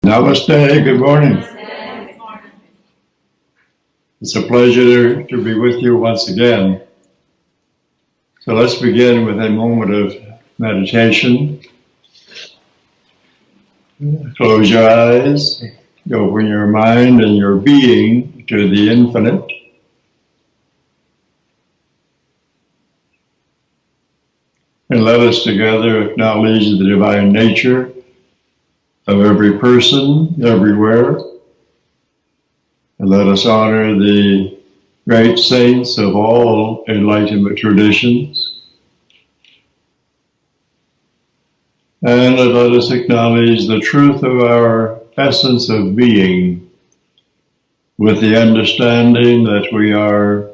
Namaste, good morning. It's a pleasure to be with you once again. So let's begin with a moment of meditation. Close your eyes, open your mind and your being to the infinite. And let us together acknowledge the divine nature of every person, everywhere. And let us honor the great saints of all enlightenment traditions. And let us acknowledge the truth of our essence of being, with the understanding that we are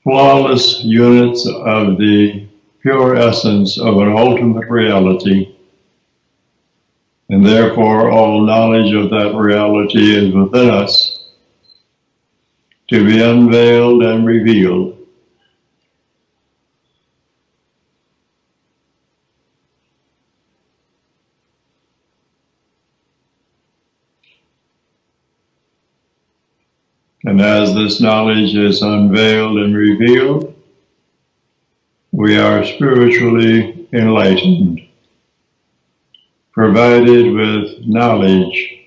flawless units of the pure essence of an ultimate reality. And therefore, all knowledge of that reality is within us to be unveiled and revealed. And as this knowledge is unveiled and revealed, we are spiritually enlightened, provided with knowledge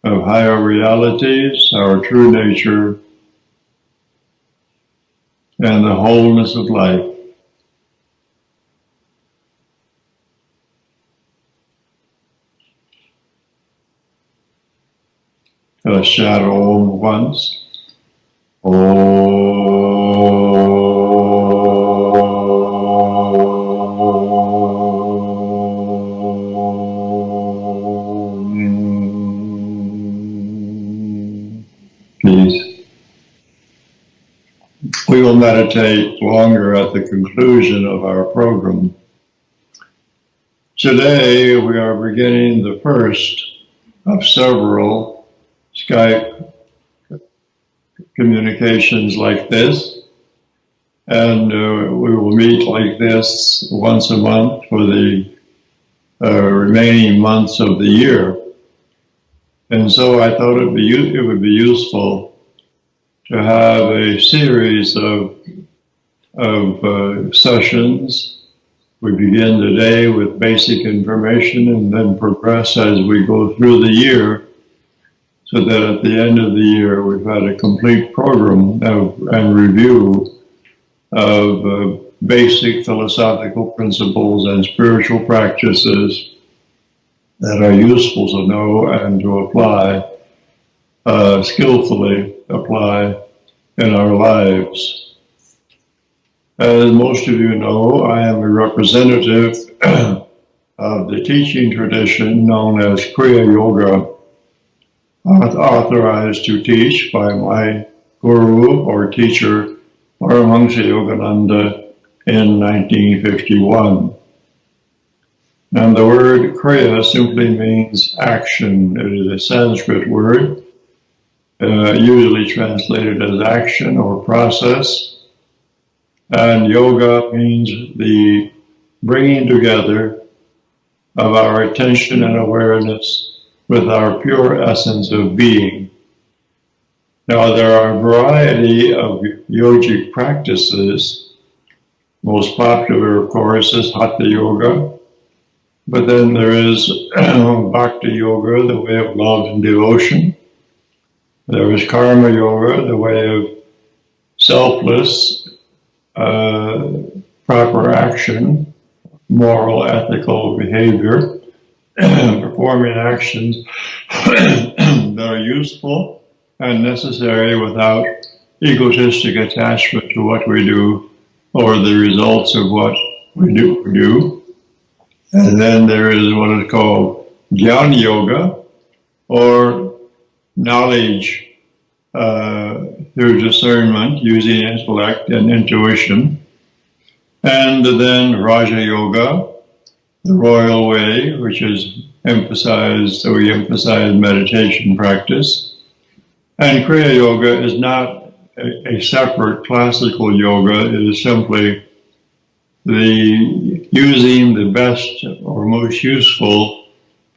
of higher realities, our true nature, and the wholeness of life. Let's shout Om once. Peace. We will meditate longer at the conclusion of our program. Today we are beginning the first of several Skype communications like this, and we will meet like this once a month for the remaining months of the year. And so I thought it would be useful to have a series of sessions. We begin today with basic information and then progress as we go through the year, so that at the end of the year we've had a complete program and review of basic philosophical principles and spiritual practices that are useful to know and to apply, skillfully apply in our lives. As most of you know, I am a representative of the teaching tradition known as KRİYA Yoga, authorized to teach by my guru or teacher, Paramahansa Yogananda, in 1951. And the word Kriya simply means action. It is a Sanskrit word, usually translated as action or process. And yoga means the bringing together of our attention and awareness with our pure essence of being. Now, there are a variety of yogic practices. Most popular, of course, is Hatha Yoga. But then there is Bhakti Yoga, the way of love and devotion. There is Karma Yoga, the way of selfless, proper action, moral, ethical behavior, performing actions that are useful and necessary without egotistic attachment to what we do or the results of what we do. And then there is what is called Jnana Yoga, or knowledge through discernment using intellect and intuition. And then Raja Yoga, the royal way, which is emphasized, so we emphasize meditation practice. And Kriya Yoga is not a separate classical yoga. It is simply the using the best or most useful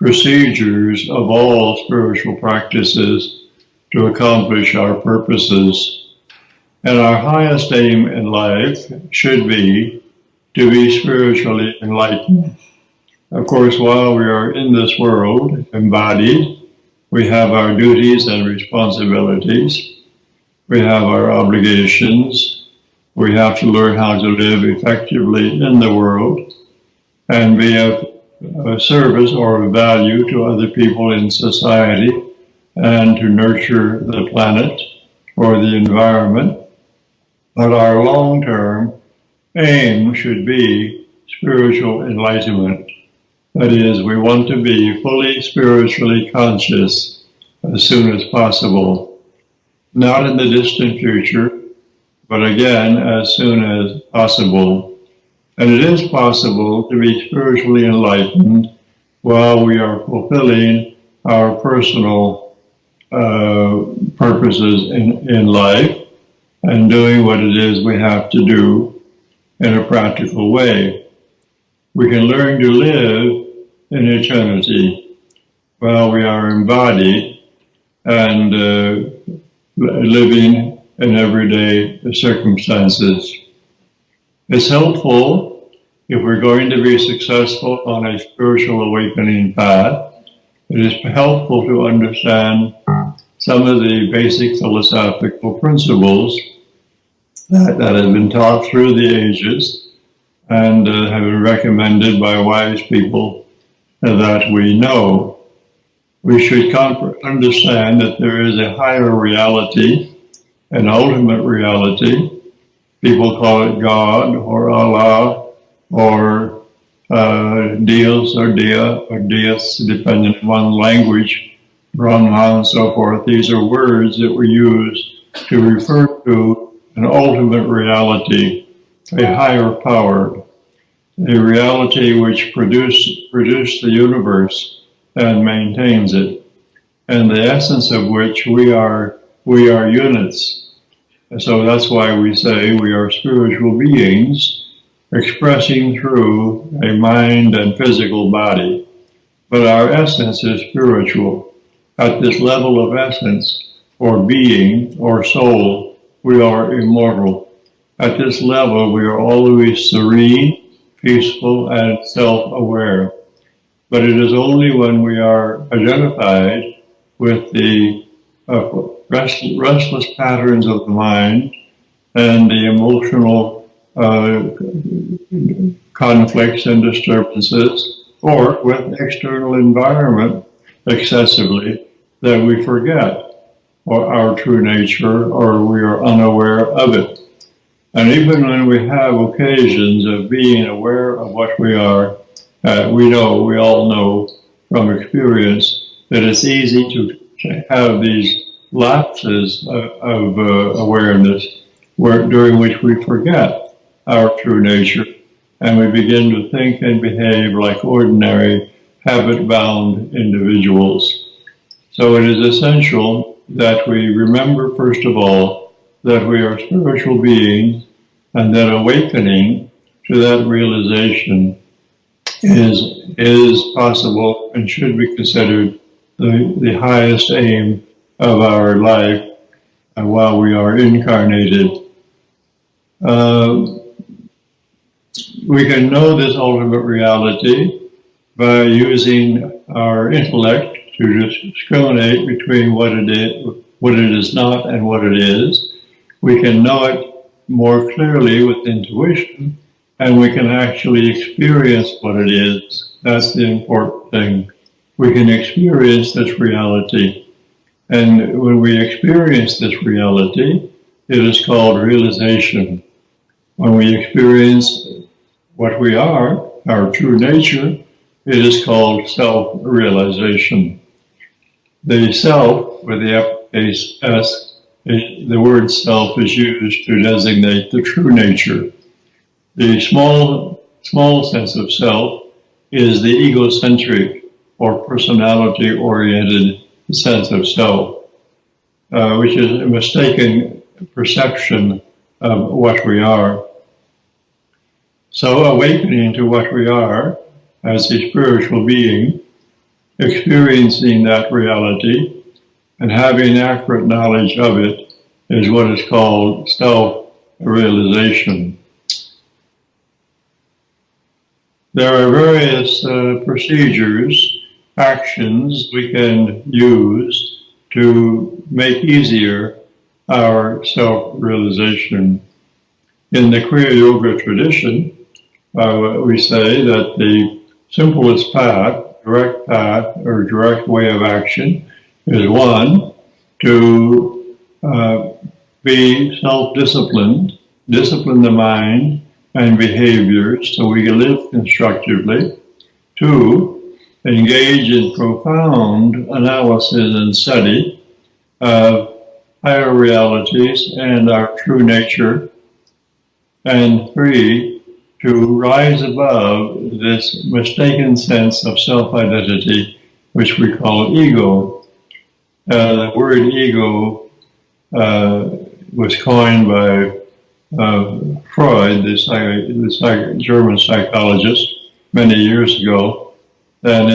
procedures of all spiritual practices to accomplish our purposes. And our highest aim in life should be to be spiritually enlightened. Of course, while we are in this world, embodied, we have our duties and responsibilities. We have our obligations. We have to learn how to live effectively in the world and be of service or of value to other people in society and to nurture the planet or the environment. But our long-term aim should be spiritual enlightenment. That is, we want to be fully spiritually conscious as soon as possible. Not in the distant future, but again, as soon as possible. And it is possible to be spiritually enlightened while we are fulfilling our personal purposes in life and doing what it is we have to do in a practical way. We can learn to live in eternity while we are embodied and living in everyday circumstances. It's helpful if we're going to be successful on a spiritual awakening path. It is helpful to understand some of the basic philosophical principles that have been taught through the ages and have been recommended by wise people that we know. We should understand that there is a higher reality, an ultimate reality. People call it God or Allah or Dios or Dia or Dios, depending on language, Brahma and so forth. These are words that we use to refer to an ultimate reality, a higher power, a reality which produced the universe and maintains it, and the essence of which we are units. So that's why we say we are spiritual beings expressing through a mind and physical body. But our essence is spiritual. At this level of essence, or being, or soul, we are immortal. At this level, we are always serene, peaceful, and self-aware. But it is only when we are identified with the restless patterns of the mind and the emotional conflicts and disturbances, or with external environment excessively, that we forget our true nature, or we are unaware of it. And even when we have occasions of being aware of what we are, we all know from experience that it's easy to have these lapses of awareness during which we forget our true nature and we begin to think and behave like ordinary habit-bound individuals. So it is essential that we remember, first of all, that we are spiritual beings and that awakening to that realization is possible and should be considered the highest aim of our life while we are incarnated. We can know this ultimate reality by using our intellect to discriminate between what it is not, and what it is. We can know it more clearly with intuition, and we can actually experience what it is. That's the important thing. We can experience this reality. And when we experience this reality, it is called realization. When we experience what we are, our true nature, it is called self-realization. The self, with the uppercase S, the word self is used to designate the true nature. The small sense of self is the egocentric or personality-oriented sense of self, which is a mistaken perception of what we are. So awakening to what we are as a spiritual being experiencing that reality and having accurate knowledge of it is what is called self-realization. There are various procedures, actions we can use to make easier our self-realization. In the Kriya Yoga tradition, we say that the simplest path, or direct way of action is one, to be self-disciplined, discipline the mind and behaviors so we can live constructively. Two, engage in profound analysis and study of higher realities and our true nature. And three, to rise above this mistaken sense of self-identity, which we call ego. The word ego was coined by Freud, the German psychologist, many years ago, and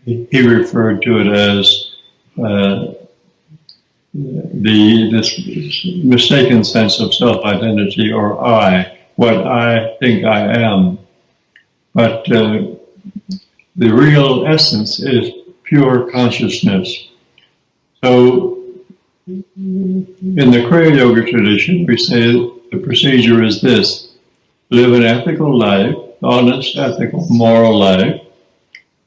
he referred to it as this mistaken sense of self-identity, or I, what I think I am. But the real essence is pure consciousness. So in the Kriya Yoga tradition, we say the procedure is this: live an ethical life, honest, ethical, moral life,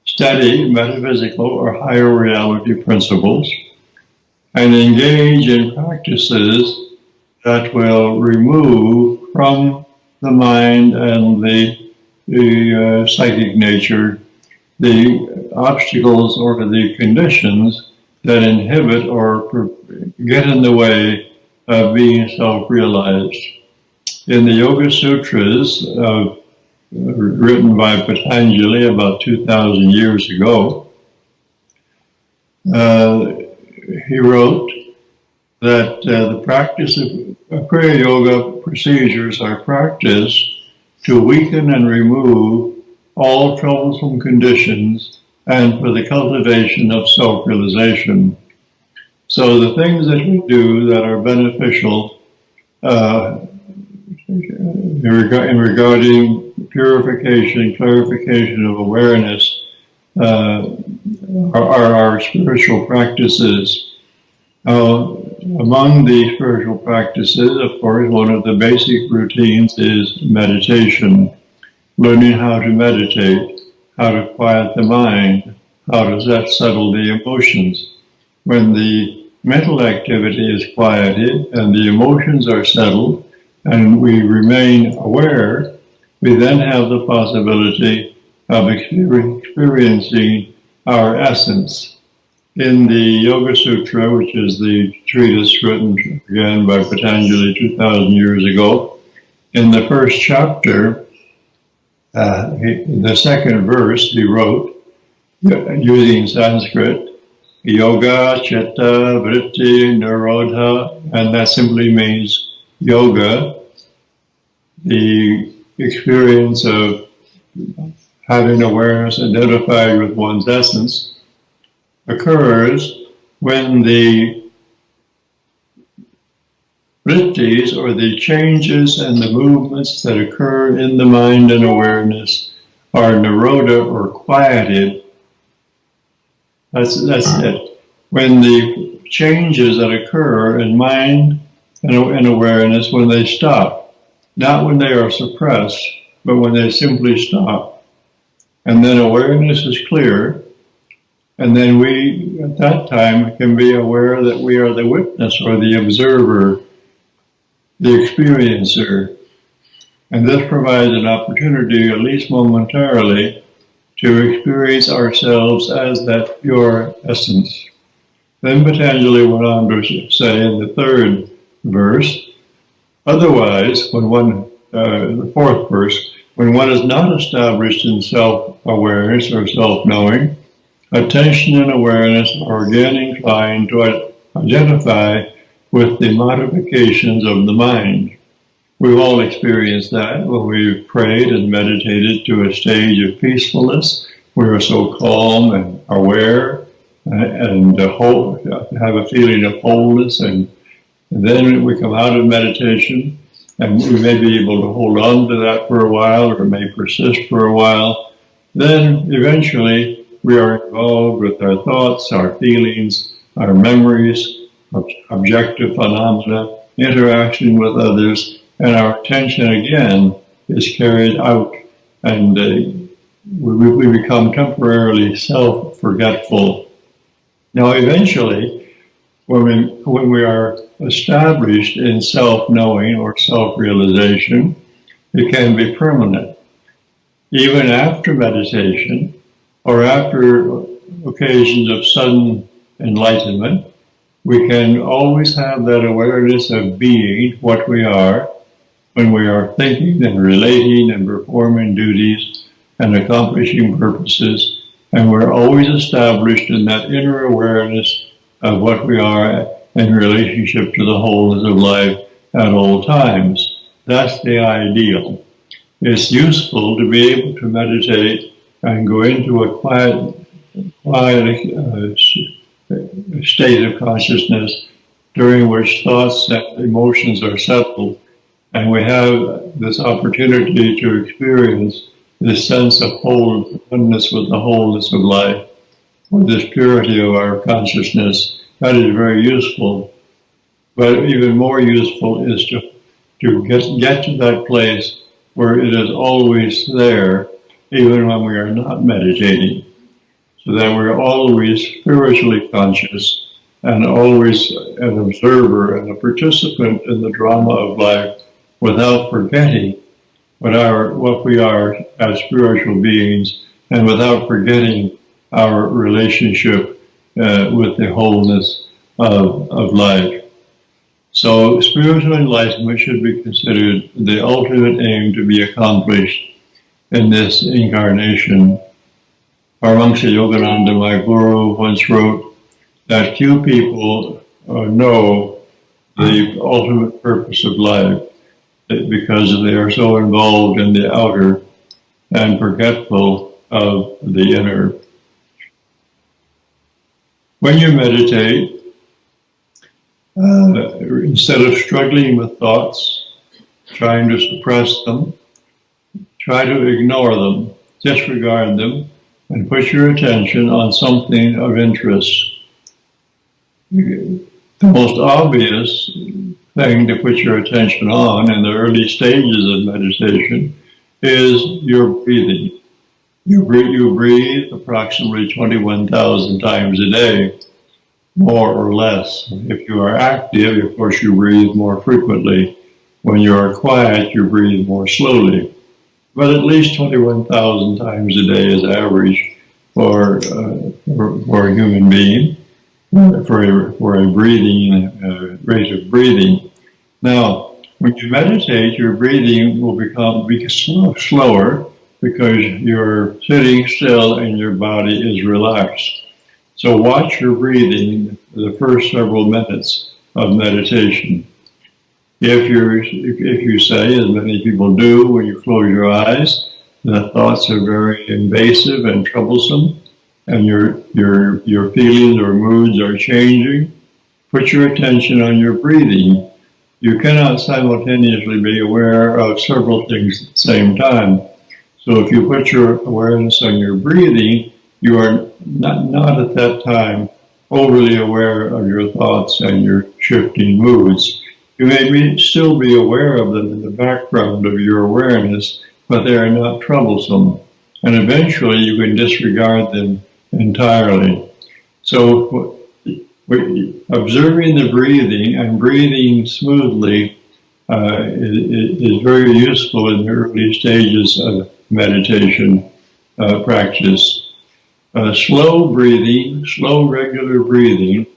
study metaphysical or higher reality principles, and engage in practices that will remove from the mind and the psychic nature the obstacles or the conditions that inhibit or get in the way of being self-realized. In the Yoga Sutras written by Patanjali about 2,000 years ago, he wrote that the practice of Kriya Yoga procedures are practiced to weaken and remove all troublesome conditions and for the cultivation of self-realization. So the things that we do that are beneficial regarding purification, clarification of awareness are our spiritual practices. Among the spiritual practices, of course, one of the basic routines is meditation. Learning how to meditate, how to quiet the mind, how to settle the emotions. When the mental activity is quieted and the emotions are settled and we remain aware, we then have the possibility of experiencing our essence. In the Yoga Sutra, which is the treatise written again by Patanjali 2,000 years ago, in the first chapter, the second verse he wrote, using Sanskrit, Yoga Chitta Vritti Nirodha, and that simply means yoga, the experience of having awareness identified with one's essence, occurs when the vrittis, or the changes and the movements that occur in the mind and awareness, are nirodha, or quieted. That's it. When the changes that occur in mind and awareness, when they stop, not when they are suppressed, but when they simply stop. And then awareness is clear, and then we, at that time, can be aware that we are the witness or the observer, the experiencer. And this provides an opportunity, at least momentarily, to experience ourselves as that pure essence. Then Patanjali went on to say in the third verse, otherwise, the fourth verse, when one is not established in self-awareness or self-knowing, attention and awareness are again inclined to identify with the modifications of the mind. We've all experienced that when we've prayed and meditated to a stage of peacefulness we are so calm and aware and have a feeling of wholeness, and then we come out of meditation and we may be able to hold on to that for a while, or it may persist for a while. Then eventually we are involved with our thoughts, our feelings, our memories, objective phenomena, interaction with others, and our attention again is carried out, and we become temporarily self-forgetful. Now eventually, when we are established in self-knowing or self-realization, it can be permanent. Even after meditation, or after occasions of sudden enlightenment, we can always have that awareness of being what we are when we are thinking and relating and performing duties and accomplishing purposes, and we're always established in that inner awareness of what we are in relationship to the wholeness of life at all times. That's the ideal. It's useful to be able to meditate and go into a quiet state of consciousness during which thoughts and emotions are settled, and we have this opportunity to experience this sense of oneness with the wholeness of life, with this purity of our consciousness. That is very useful. But even more useful is to get to that place where it is always there, even when we are not meditating, so that we're always spiritually conscious and always an observer and a participant in the drama of life, without forgetting what we are as spiritual beings, and without forgetting our relationship with the wholeness of life. So spiritual enlightenment should be considered the ultimate aim to be accomplished in this incarnation. Paramahansa Yogananda, my guru, once wrote that few people know the ultimate purpose of life, because they are so involved in the outer and forgetful of the inner. When you meditate, instead of struggling with thoughts, trying to suppress them, try to ignore them, disregard them, and put your attention on something of interest. The most obvious thing to put your attention on in the early stages of meditation is your breathing. You breathe approximately 21,000 times a day, more or less. If you are active, of course, you breathe more frequently. When you are quiet, you breathe more slowly. But at least 21,000 times a day is average for a human being, for a breathing rate of breathing. Now, when you meditate, your breathing will be slower because you're sitting still and your body is relaxed. So watch your breathing the first several minutes of meditation. If you say, as many people do, when you close your eyes, the thoughts are very invasive and troublesome, and your feelings or moods are changing, put your attention on your breathing. You cannot simultaneously be aware of several things at the same time. So if you put your awareness on your breathing, you are not at that time overly aware of your thoughts and your shifting moods. You may still be aware of them in the background of your awareness, but they are not troublesome. And eventually you can disregard them entirely. So observing the breathing and breathing smoothly is very useful in the early stages of meditation practice. Slow breathing, slow regular breathing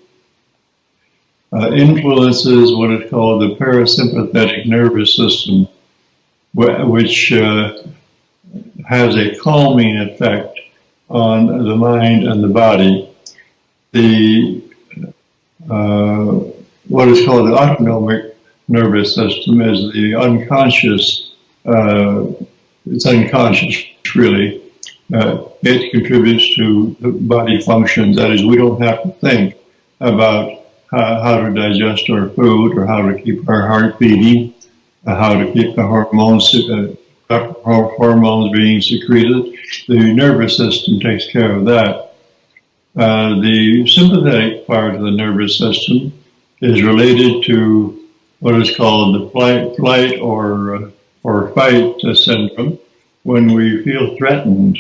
influences what is called the parasympathetic nervous system, which has a calming effect on the mind and the body. The what is called the autonomic nervous system is the unconscious, it's unconscious really, it contributes to the body functions. That is, we don't have to think about how to digest our food or how to keep our heart beating, how to keep the hormones being secreted. The nervous system takes care of that. The sympathetic part of the nervous system is related to what is called the flight or fight syndrome, when we feel threatened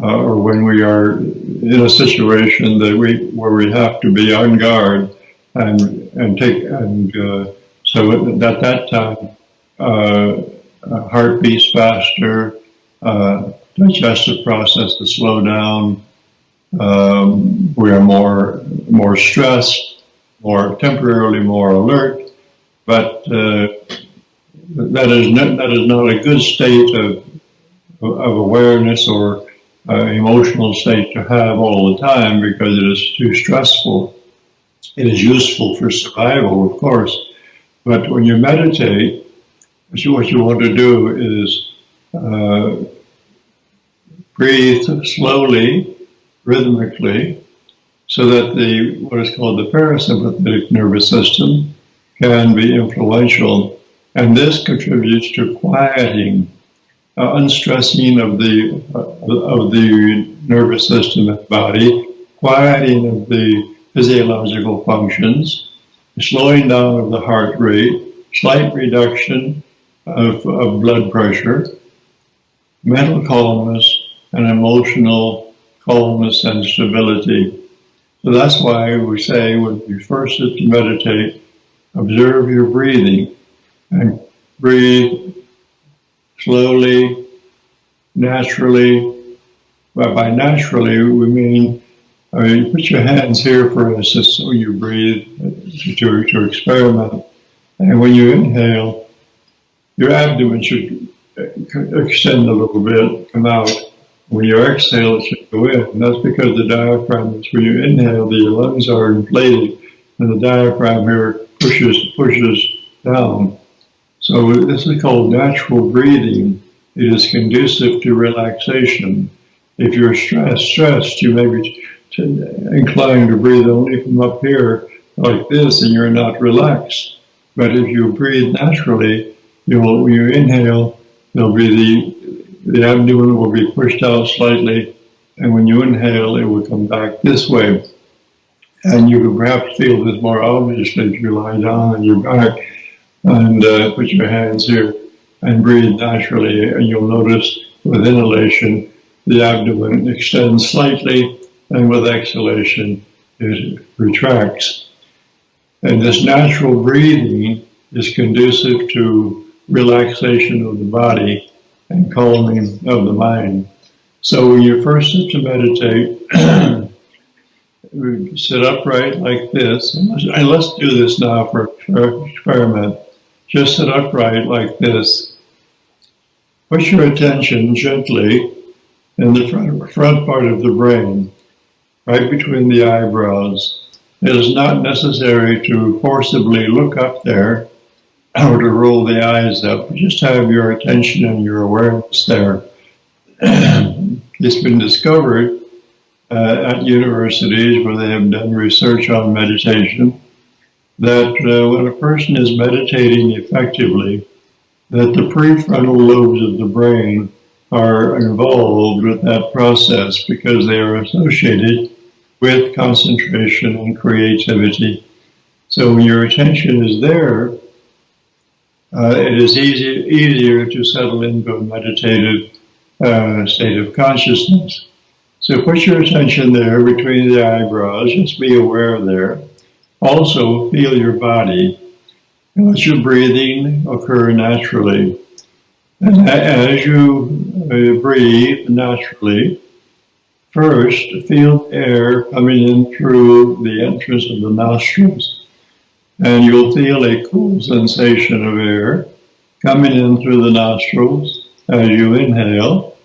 or when we are in a situation that where we have to be on guard so at that time heart beats faster, digestive processes slow down, we are more stressed, temporarily more alert, but that is not a good state of awareness or emotional state to have all the time, because it is too stressful. It is useful for survival, of course, but when you meditate, what you want to do is breathe slowly, rhythmically, so that what is called the parasympathetic nervous system can be influential, and this contributes to quieting, unstressing of the nervous system and body, quieting of the physiological functions, slowing down of the heart rate, slight reduction of blood pressure, mental calmness, and emotional calmness and stability. So that's why we say when you first sit to meditate, observe your breathing and breathe slowly, naturally. But by naturally, we mean, you put your hands here, for instance, so you breathe to experiment. And when you inhale, your abdomen should extend a little bit, come out. When you exhale, it should go in. And that's because the diaphragm, when you inhale, the lungs are inflated, and the diaphragm here pushes down. So this is called natural breathing. It is conducive to relaxation. If you're stressed, you may be inclined to breathe only from up here like this, and you're not relaxed. But if you breathe naturally, when you inhale, there'll be the abdomen will be pushed out slightly, and when you inhale, it will come back this way. And you can perhaps feel this more obviously if you lie down on your back and put your hands here and breathe naturally, and you'll notice with inhalation, the abdomen extends slightly, and with exhalation, it retracts. And this natural breathing is conducive to relaxation of the body and calming of the mind. So when you first sit to meditate, sit upright like this, and let's do this now for an experiment. Just sit upright like this. Put your attention gently in the front part of the brain, right between the eyebrows. It is not necessary to forcibly look up there or to roll the eyes up. Just have your attention and your awareness there. It's been discovered at universities where they have done research on meditation that when a person is meditating effectively, that the prefrontal lobes of the brain are involved with that process because they are associated with concentration and creativity. So when your attention is there, it is easier to settle into a meditative state of consciousness. So put your attention there between the eyebrows, just be aware there. Also feel your body. Let your breathing occur naturally. And as you breathe naturally, first feel air coming in through the entrance of the nostrils. And you'll feel a cool sensation of air coming in through the nostrils as you inhale.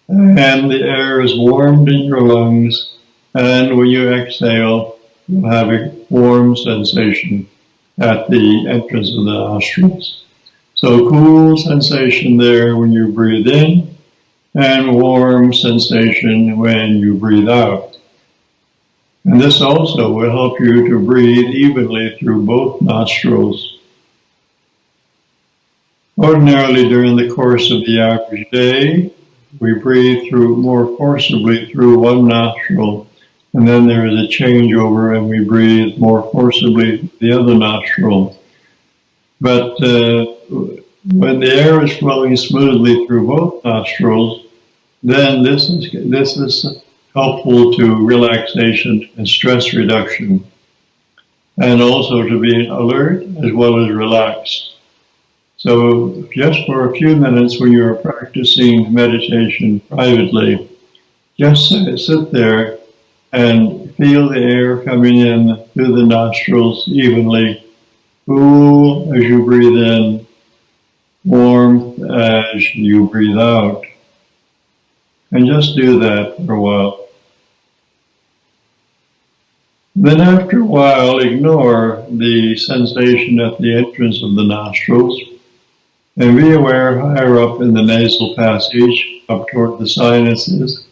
And the air is warmed in your lungs. And when you exhale, you'll have a warm sensation at the entrance of the nostrils. So cool sensation there when you breathe in, and warm sensation when you breathe out. And this also will help you to breathe evenly through both nostrils. Ordinarily, during the course of the average day, we breathe through more forcibly through one nostril, and then there is a changeover and we breathe more forcibly the other nostril. But when the air is flowing smoothly through both nostrils, then this is helpful to relaxation and stress reduction, and also to be alert as well as relaxed. So just for a few minutes when you are practicing meditation privately, just sit there and feel the air coming in through the nostrils evenly, cool as you breathe in, warmth as you breathe out. And just do that for a while. Then after a while, ignore the sensation at the entrance of the nostrils and be aware higher up in the nasal passage, up toward the sinuses.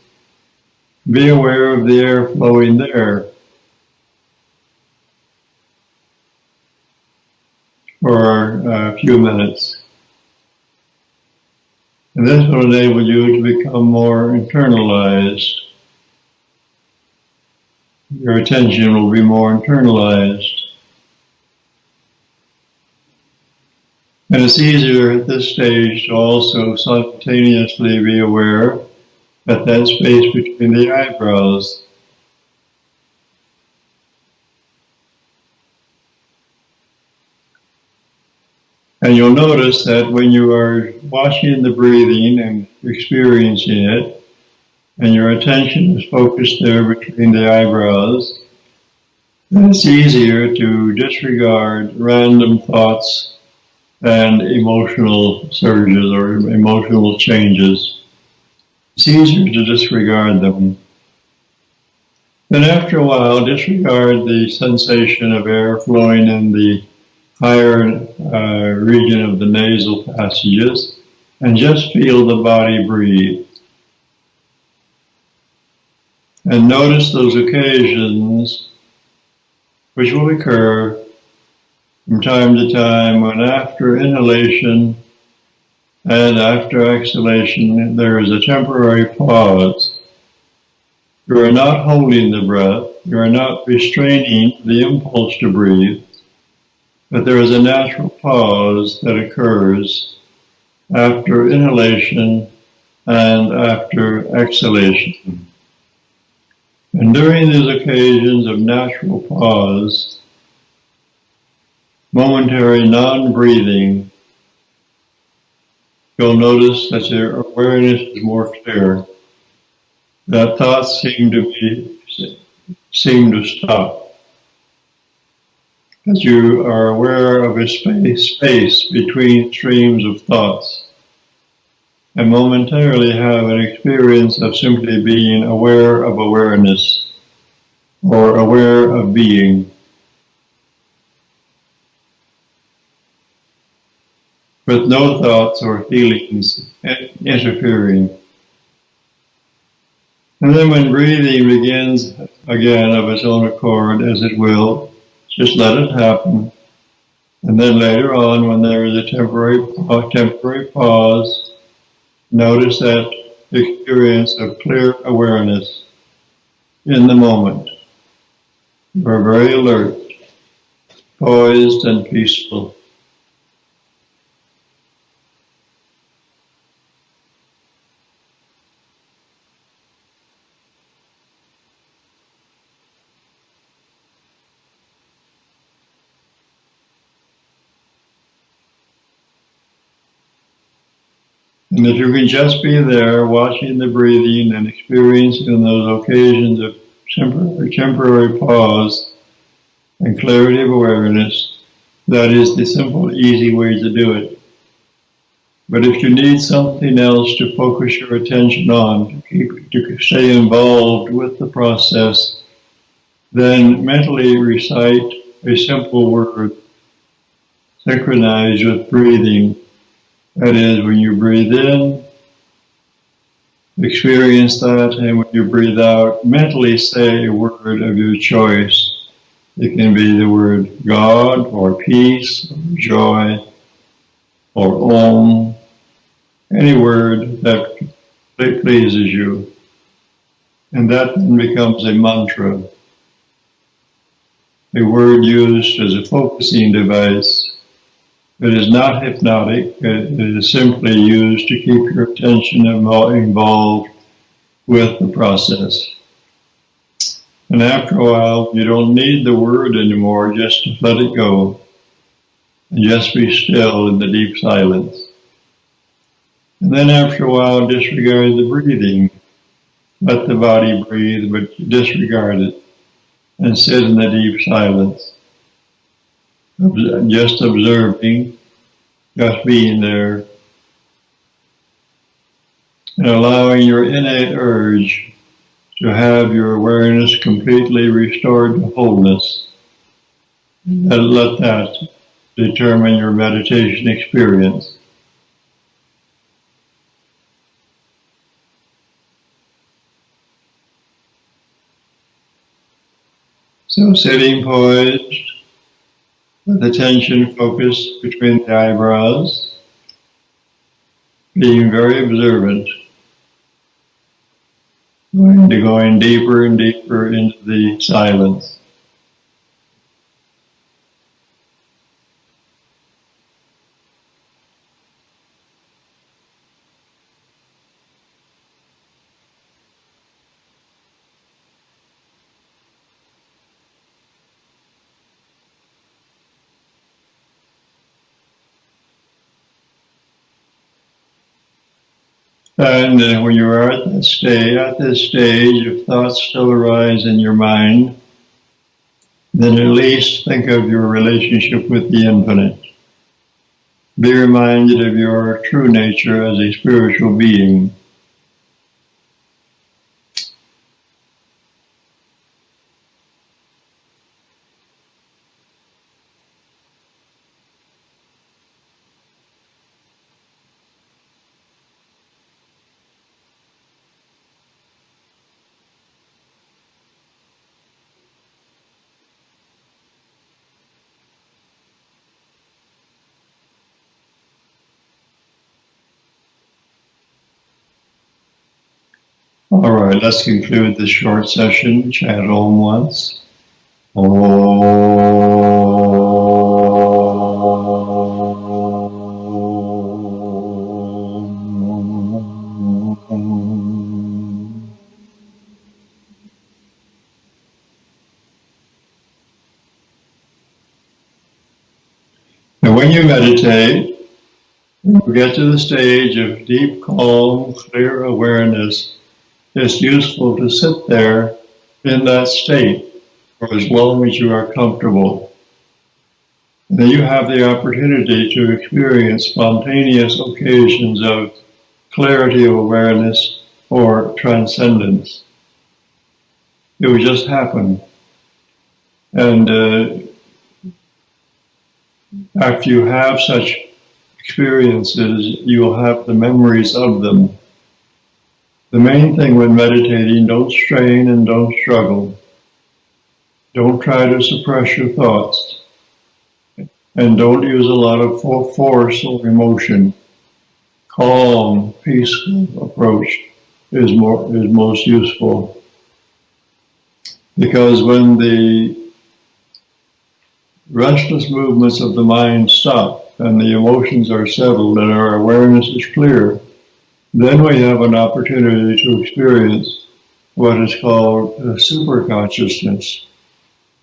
Be aware of the air flowing there for a few minutes. And this will enable you to become more internalized. Your attention will be more internalized. And it's easier at this stage to also simultaneously be aware at that space between the eyebrows. And you'll notice that when you are watching the breathing and experiencing it, and your attention is focused there between the eyebrows, then it's easier to disregard random thoughts and emotional surges or emotional changes. It's easier to disregard them. Then after a while, disregard the sensation of air flowing in the higher region of the nasal passages and just feel the body breathe. And notice those occasions which will occur from time to time when after inhalation and after exhalation there is a temporary pause. You are not holding the breath, you are not restraining the impulse to breathe, but there is a natural pause that occurs after inhalation and after exhalation. And during these occasions of natural pause, momentary non-breathing, you'll notice that your awareness is more clear, that thoughts seem to stop. As you are aware of a space between streams of thoughts, and momentarily have an experience of simply being aware of awareness, or aware of being, with no thoughts or feelings interfering. And then when breathing begins again of its own accord, as it will, just let it happen. And then later on, when there is a temporary pause, notice that experience of clear awareness in the moment. You are very alert, poised and peaceful. And if you can just be there, watching the breathing and experiencing those occasions of temporary pause and clarity of awareness, that is the simple, easy way to do it. But if you need something else to focus your attention on, to stay involved with the process, then mentally recite a simple word, synchronized with breathing. That is, when you breathe in, Experience that, and when you breathe out, mentally say a word of your choice. It can be the word God, or peace, or joy, or Om, any word that pleases you. And that then becomes a mantra, a word used as a focusing device. It is not hypnotic, it is simply used to keep your attention involved with the process. And after a while, you don't need the word anymore, just let it go. And just be still in the deep silence. And then after a while, disregard the breathing. Let the body breathe, but disregard it. And sit in the deep silence. Just observing, just being there. And allowing your innate urge to have your awareness completely restored to wholeness. And let that determine your meditation experience. So sitting poised, with attention focused between the eyebrows, being very observant, going deeper and deeper into the silence. And when you are at this stage, if thoughts still arise in your mind, then at least think of your relationship with the infinite. Be reminded of your true nature as a spiritual being. All right, let's conclude this short session. Chant Om once. Om. And when you meditate, you get to the stage of deep, calm, clear awareness. It's useful to sit there in that state for as long as you are comfortable. And then you have the opportunity to experience spontaneous occasions of clarity of awareness or transcendence. It would just happen. And after you have such experiences, you will have the memories of them. The main thing when meditating, don't strain and don't struggle. Don't try to suppress your thoughts. And don't use a lot of force or emotion. Calm, peaceful approach is most useful. Because when the restless movements of the mind stop and the emotions are settled and our awareness is clear, then we have an opportunity to experience what is called super consciousness.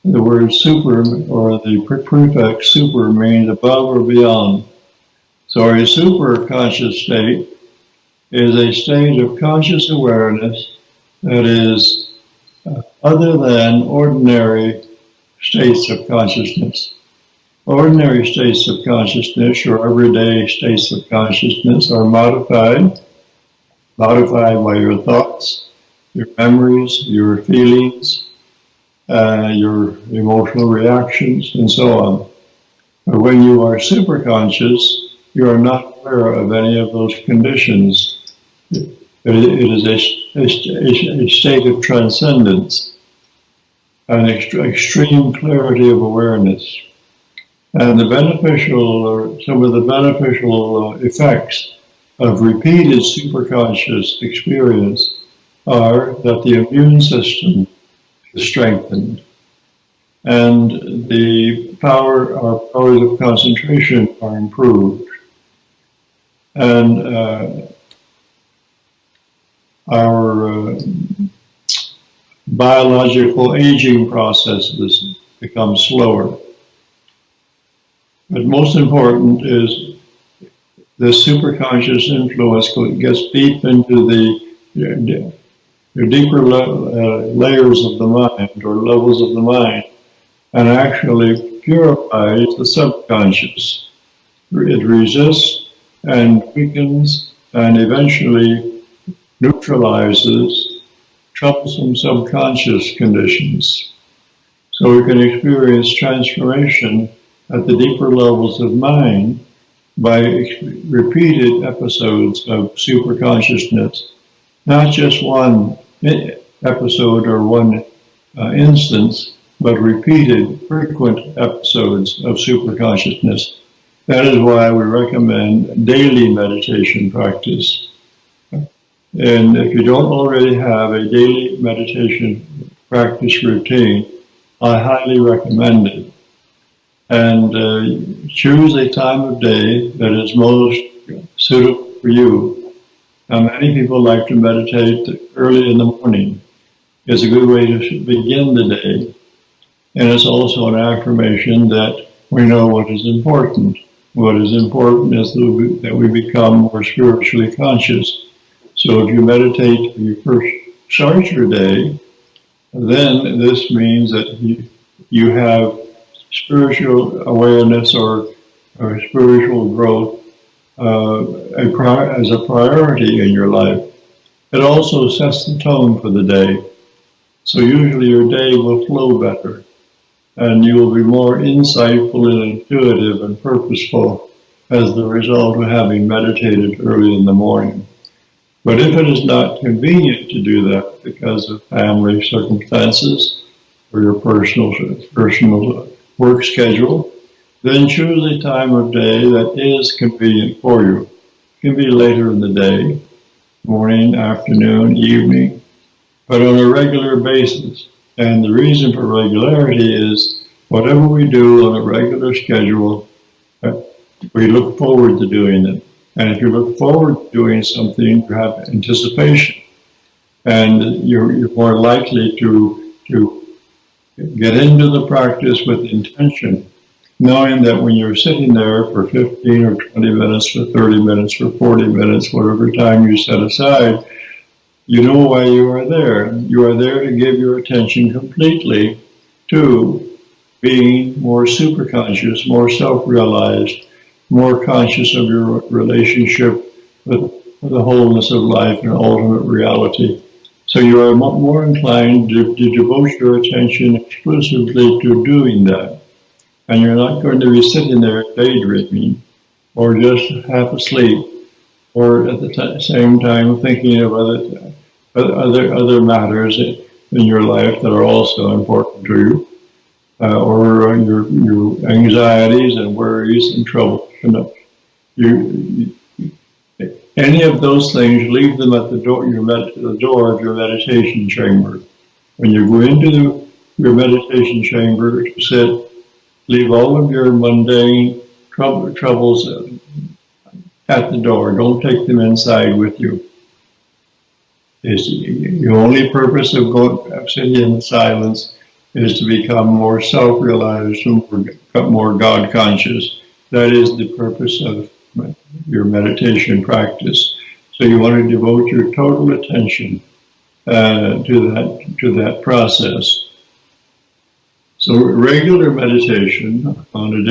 The word super, or the prefix super, means above or beyond. So a super conscious state is a state of conscious awareness that is other than ordinary states of consciousness. Ordinary states of consciousness, or everyday states of consciousness, are modified by your thoughts, your memories, your feelings, your emotional reactions, and so on. But when you are superconscious, you are not aware of any of those conditions. It is a state of transcendence, an extreme clarity of awareness. And the beneficial, some of the beneficial effects of repeated superconscious experience are that the immune system is strengthened, and our powers of concentration are improved, and our biological aging processes become slower. But most important is the superconscious influence gets deep into the deeper layers of the mind, or levels of the mind, and actually purifies the subconscious. It resists and weakens and eventually neutralizes troublesome subconscious conditions. So we can experience transformation at the deeper levels of mind by repeated episodes of superconsciousness, not just one episode or one instance, but repeated, frequent episodes of superconsciousness. That is why we recommend daily meditation practice. And if you don't already have a daily meditation practice routine, I highly recommend it. And choose a time of day that is most suitable for you. Now, many people like to meditate early in the morning. It's a good way to begin the day. And it's also an affirmation that we know what is important. What is important is that we become more spiritually conscious. So if you meditate when you first start your day, then this means that you have spiritual awareness or spiritual growth as a priority in your life. It also sets the tone for the day. So usually your day will flow better, and you will be more insightful and intuitive and purposeful as the result of having meditated early in the morning. But if it is not convenient to do that because of family circumstances or your personal work schedule, then choose a time of day that is convenient for you. It can be later in the day, morning, afternoon, evening, but on a regular basis. And the reason for regularity is whatever we do on a regular schedule, we look forward to doing it. And if you look forward to doing something, you have anticipation, and you're more likely to get into the practice with intention, knowing that when you're sitting there for 15 or 20 minutes, for 30 minutes, for 40 minutes, whatever time you set aside, you know why you are there. You are there to give your attention completely to being more superconscious, more self-realized, more conscious of your relationship with the wholeness of life and ultimate reality. So you are more inclined to devote your attention exclusively to doing that. And you're not going to be sitting there daydreaming or just half asleep or at the same time thinking of other matters in your life that are also important to you, or your anxieties and worries and troubles. Any of those things, leave them at the door of your meditation chamber. When you go into your meditation chamber to sit, leave all of your mundane troubles at the door. Don't take them inside with you. The only purpose of sitting in silence is to become more self-realized and more God-conscious. That is the purpose of your meditation practice. So you want to devote your total attention to that process. So regular meditation on a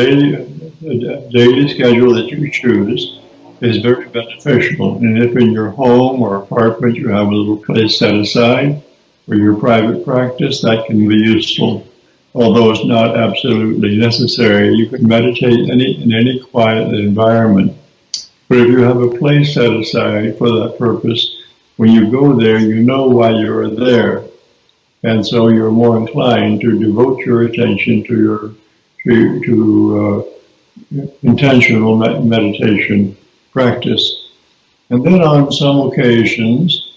daily schedule that you choose is very beneficial. And if in your home or apartment you have a little place set aside for your private practice, that can be useful. Although it's not absolutely necessary, you can meditate in any quiet environment. But if you have a place set aside for that purpose, when you go there, you know why you're there. And so you're more inclined to devote your attention to your intentional meditation practice. And then on some occasions,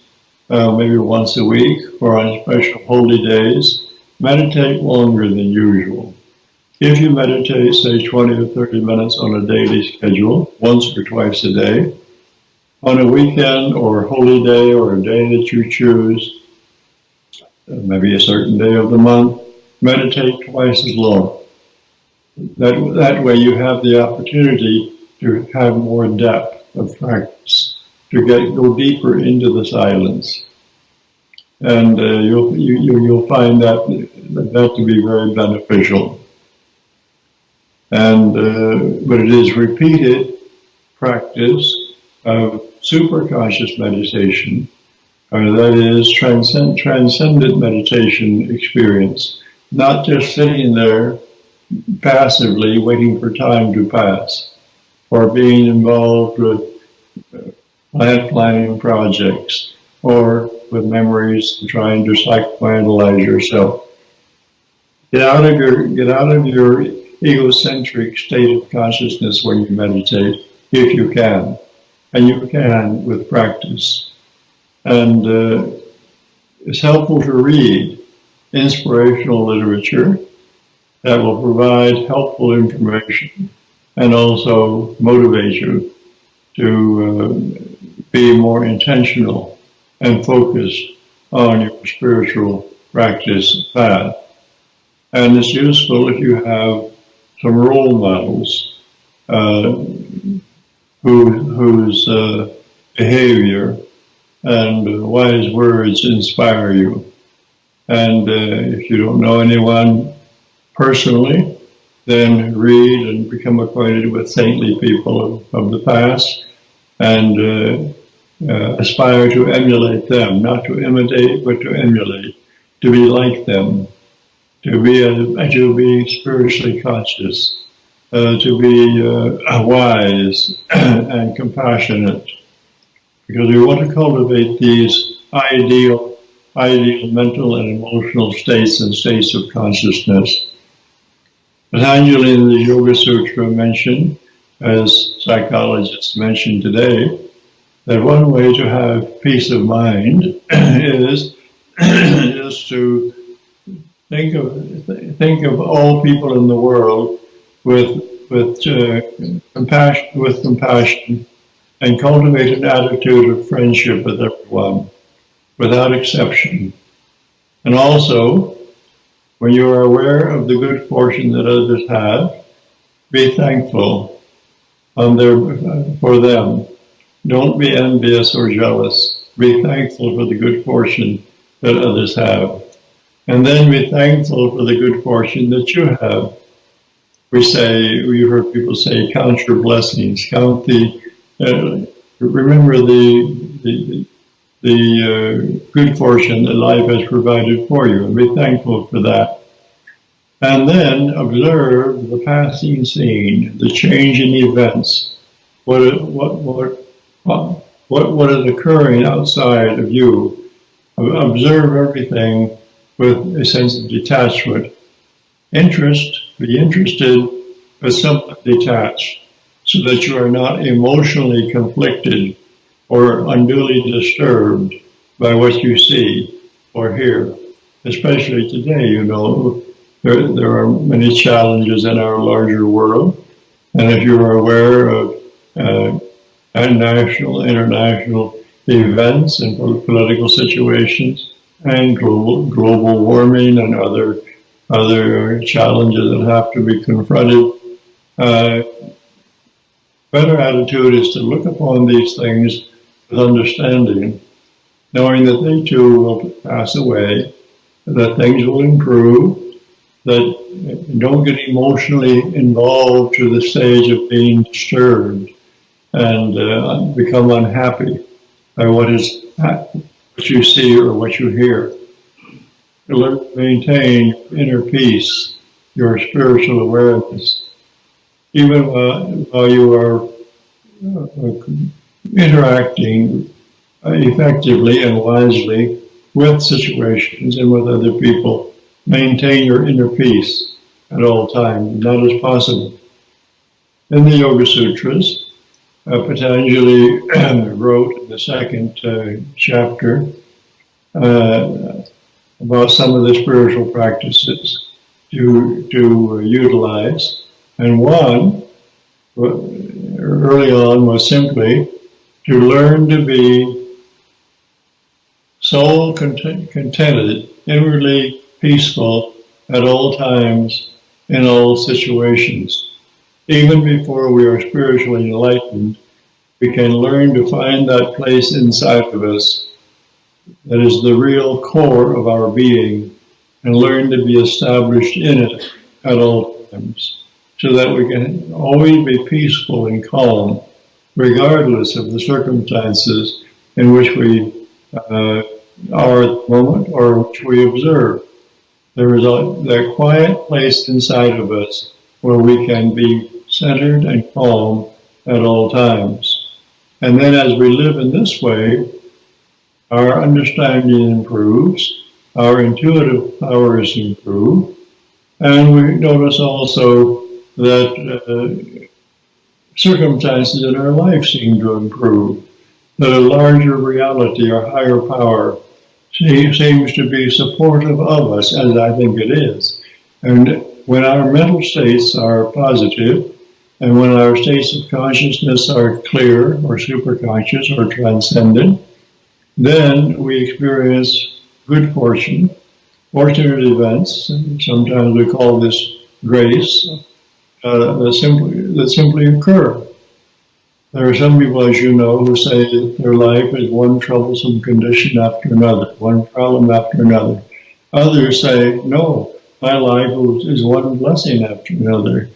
maybe once a week or on special holy days, meditate longer than usual. If you meditate, say 20 or 30 minutes on a daily schedule, once or twice a day, on a weekend or holy day or a day that you choose, maybe a certain day of the month, meditate twice as long. That way you have the opportunity to have more depth of practice, to go deeper into the silence. And you'll find that to be very beneficial. And but it is repeated practice of superconscious meditation, that is transcendent meditation experience, not just sitting there passively waiting for time to pass, or being involved with plant planning projects, or with memories and trying to psychoanalyze yourself. Get out of your egocentric state of consciousness when you meditate, if you can, and you can with practice. And it's helpful to read inspirational literature that will provide helpful information and also motivate you to be more intentional and focused on your spiritual practice path. And it's useful if you have some role models whose behavior and wise words inspire you. And if you don't know anyone personally, then read and become acquainted with saintly people of the past and aspire to emulate them, not to imitate, but to emulate, to be like them, to be spiritually conscious, to be wise and compassionate, because we want to cultivate these ideal mental and emotional states and states of consciousness. Patanjali in the Yoga Sutra mentioned, as psychologists mention today, that one way to have peace of mind is to think of all people in the world with compassion, and cultivate an attitude of friendship with everyone, without exception. And also, when you are aware of the good fortune that others have, be thankful for them. Don't be envious or jealous. Be thankful for the good fortune that others have. And then be thankful for the good fortune that you have. We heard people say, count your blessings, remember the good fortune that life has provided for you, and be thankful for that. And then observe the passing scene, the change in events, what is occurring outside of you. Observe everything with a sense of detachment. Be interested, but somewhat detached, so that you are not emotionally conflicted or unduly disturbed by what you see or hear. Especially today, there are many challenges in our larger world, and if you are aware of national, international events and political situations, and global warming and other challenges that have to be confronted, better attitude is to look upon these things with understanding, knowing that they too will pass away, that things will improve, that don't get emotionally involved to the stage of being disturbed and become unhappy by what you see or what you hear. To learn to maintain inner peace, your spiritual awareness, even while you are interacting effectively and wisely with situations and with other people. Maintain your inner peace at all times. That is possible. In the Yoga Sutras, Patanjali wrote in the second chapter about some of the spiritual practices to utilize. And one, early on, was simply to learn to be soul contented, inwardly peaceful at all times, in all situations. Even before we are spiritually enlightened, we can learn to find that place inside of us that is the real core of our being, and learn to be established in it at all times, so that we can always be peaceful and calm, regardless of the circumstances in which we are at the moment or which we observe. There is that quiet place inside of us where we can be centered and calm at all times. And then as we live in this way, our understanding improves, our intuitive powers improve, and we notice also that circumstances in our life seem to improve, that a larger reality or higher power seems to be supportive of us, as I think it is. And when our mental states are positive, and when our states of consciousness are clear or superconscious or transcendent, then we experience good fortune, fortunate events, and sometimes we call this grace, that simply occur. There are some people, as you know, who say that their life is one troublesome condition after another, one problem after another. Others say, no, my life is one blessing after another,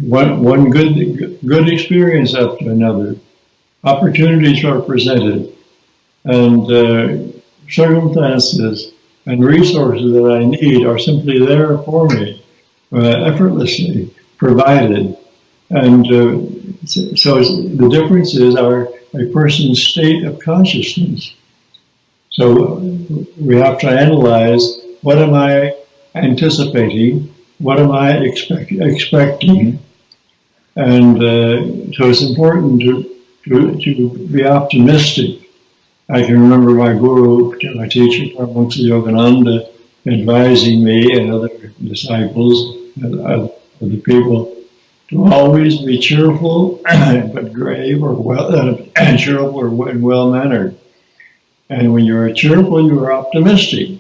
one good experience after another. Opportunities are presented, and circumstances and resources that I need are simply there for me, effortlessly provided. And so the difference is a person's state of consciousness. So we have to analyze, what am I anticipating? What am I expecting? And so it's important to be optimistic. I can remember my guru, my teacher, Paramahansa Yogananda, advising me and other disciples, other people, to always be cheerful but grave, or cheerful and well-mannered. And when you are cheerful, you are optimistic,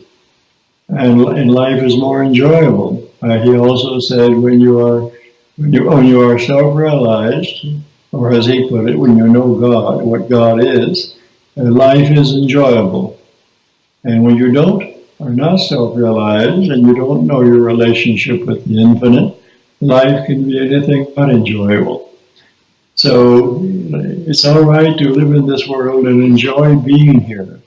and life is more enjoyable. He also said, when you are self-realized, or as he put it, when you know God, what God is, life is enjoyable. And when you are not self-realized, and you don't know your relationship with the infinite, life can be anything but enjoyable. So it's all right to live in this world and enjoy being here.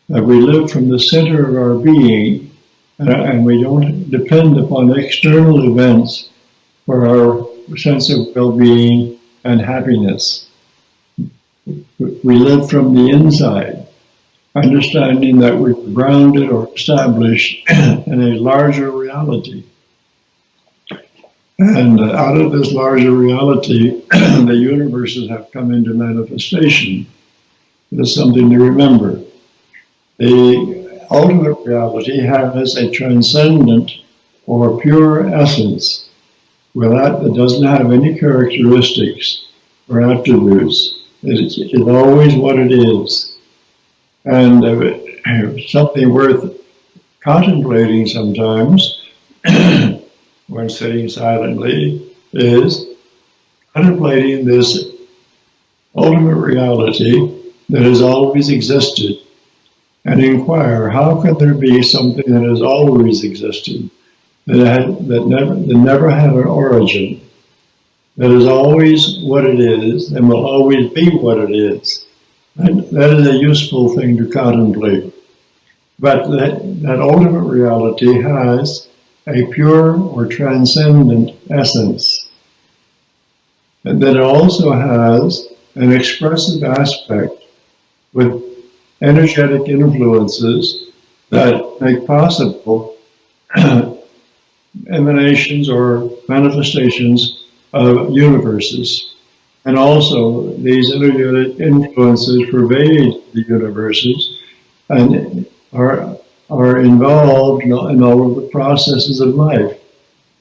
That we live from the center of our being, and we don't depend upon external events for our sense of well-being and happiness. We live from the inside, understanding that we're grounded or established in a larger reality. And out of this larger reality, the universes have come into manifestation. There's something to remember. The ultimate reality has a transcendent or pure essence that doesn't have any characteristics or attributes. It's always what it is. And something worth contemplating sometimes when sitting silently is contemplating this ultimate reality that has always existed, and inquire, how can there be something that has always existed, that never had an origin, that is always what it is and will always be what it is? That is a useful thing to contemplate. But that ultimate reality has a pure or transcendent essence, and that it also has an expressive aspect with energetic influences that make possible emanations or manifestations of universes. And also, these energetic influences pervade the universes and are involved in all of the processes of life.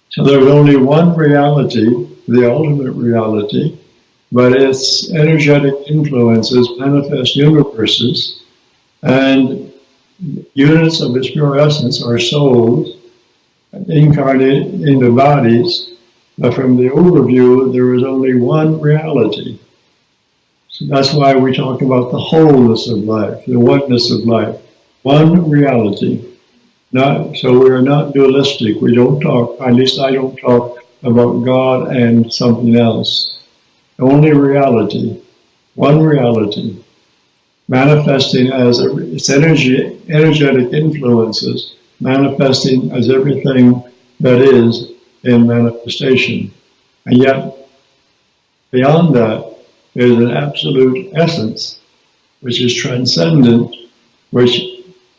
So there's only one reality, the ultimate reality, but its energetic influences manifest universes, and units of its pure essence are souls incarnate into bodies. But from the overview, there is only one reality. So that's why we talk about the wholeness of life, the oneness of life. One reality. So we are not dualistic. We don't talk, at least I don't talk about God and something else. Only reality. One reality. Manifesting as its energetic influences, manifesting as everything that is in manifestation. And yet, beyond that, there's an absolute essence, which is transcendent, which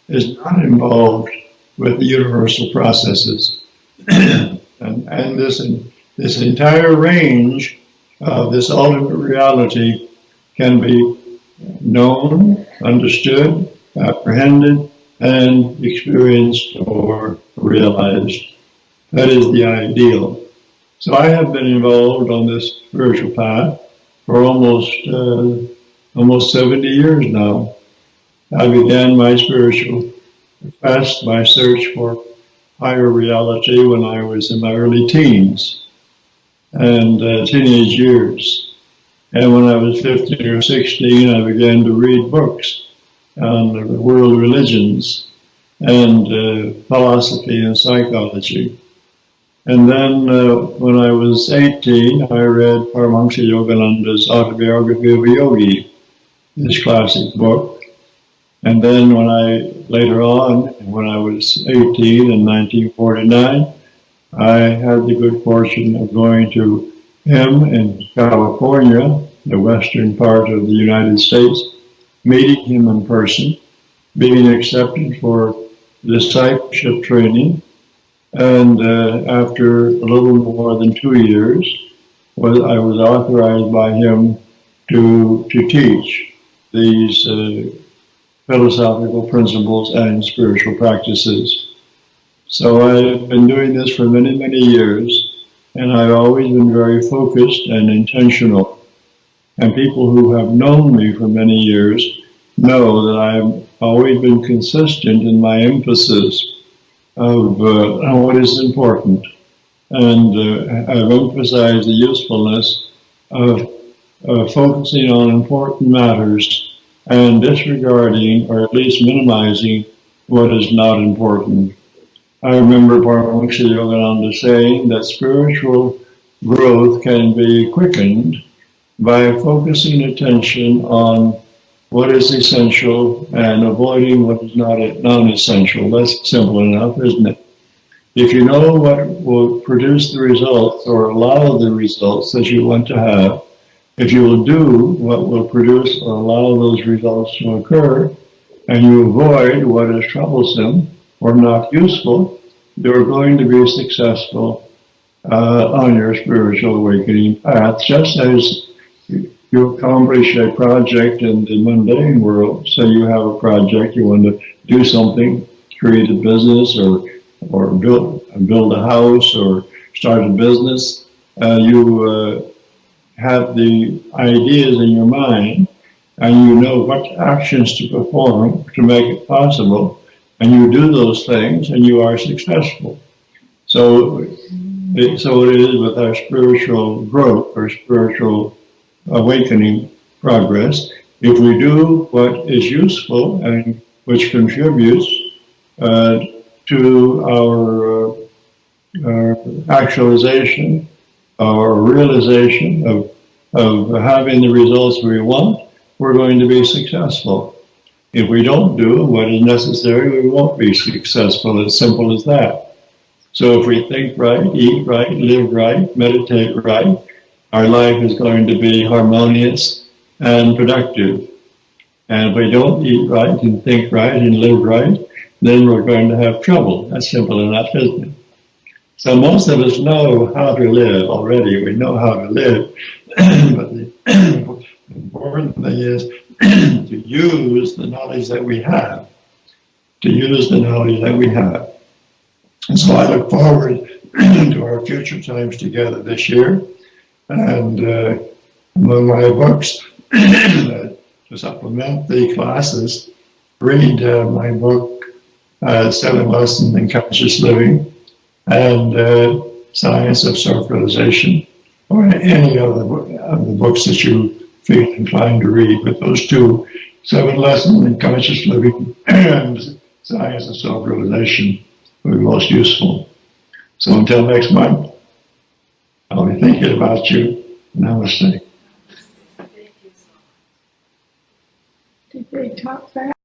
is not involved with the universal processes. and this entire range of this ultimate reality can be known, understood, apprehended, and experienced or realized. That is the ideal. So I have been involved on this spiritual path for almost 70 years now. I began my spiritual quest, my search for higher reality when I was in my early teens and teenage years. And when I was 15 or 16, I began to read books on the world religions and philosophy and psychology. And then when I was 18, I read Paramahansa Yogananda's Autobiography of a Yogi, this classic book. And then later on, when I was 18 in 1949, I had the good fortune of going to him in California, the western part of the United States, meeting him in person, being accepted for discipleship training, and after a little more than 2 years, I was authorized by him to teach these philosophical principles and spiritual practices. So I've been doing this for many, many years, and I've always been very focused and intentional. And people who have known me for many years know that I've always been consistent in my emphasis of what is important. And I've emphasized the usefulness of focusing on important matters and disregarding, or at least minimizing, what is not important. I remember Paramahansa Yogananda saying that spiritual growth can be quickened by focusing attention on what is essential and avoiding what is non-essential. That's simple enough, isn't it? If you know what will produce the results or allow the results that you want to have, if you will do what will produce or allow those results to occur, and you avoid what is troublesome or not useful, you're going to be successful on your spiritual awakening path, just as you accomplish a project in the mundane world. So you have a project, you want to do something, create a business or build a house or start a business. You have the ideas in your mind, and you know what actions to perform to make it possible, and you do those things, and you are successful. So it is with our spiritual growth or spiritual awakening progress. If we do what is useful and which contributes to our actualization or realization of having the results we want, we're going to be successful. If we don't do what is necessary, we won't be successful. As simple as that. So if we think right, eat right, live right, meditate right, our life is going to be harmonious and productive. And if we don't eat right and think right and live right, then we're going to have trouble. That's simple enough, isn't it? So most of us know how to live already. We know how to live. But the important thing is to use the knowledge that we have. To use the knowledge that we have. And so I look forward to our future times together this year. And among my books, to supplement the classes, read my book, 7 Lessons in Conscious Living, and Science of Self-Realization, or any of the books that you feel inclined to read. But those two, 7 Lessons in Conscious Living and Science of Self-Realization, will be most useful. So until next month, I'll be thinking about you. Namaste. Did they talk back?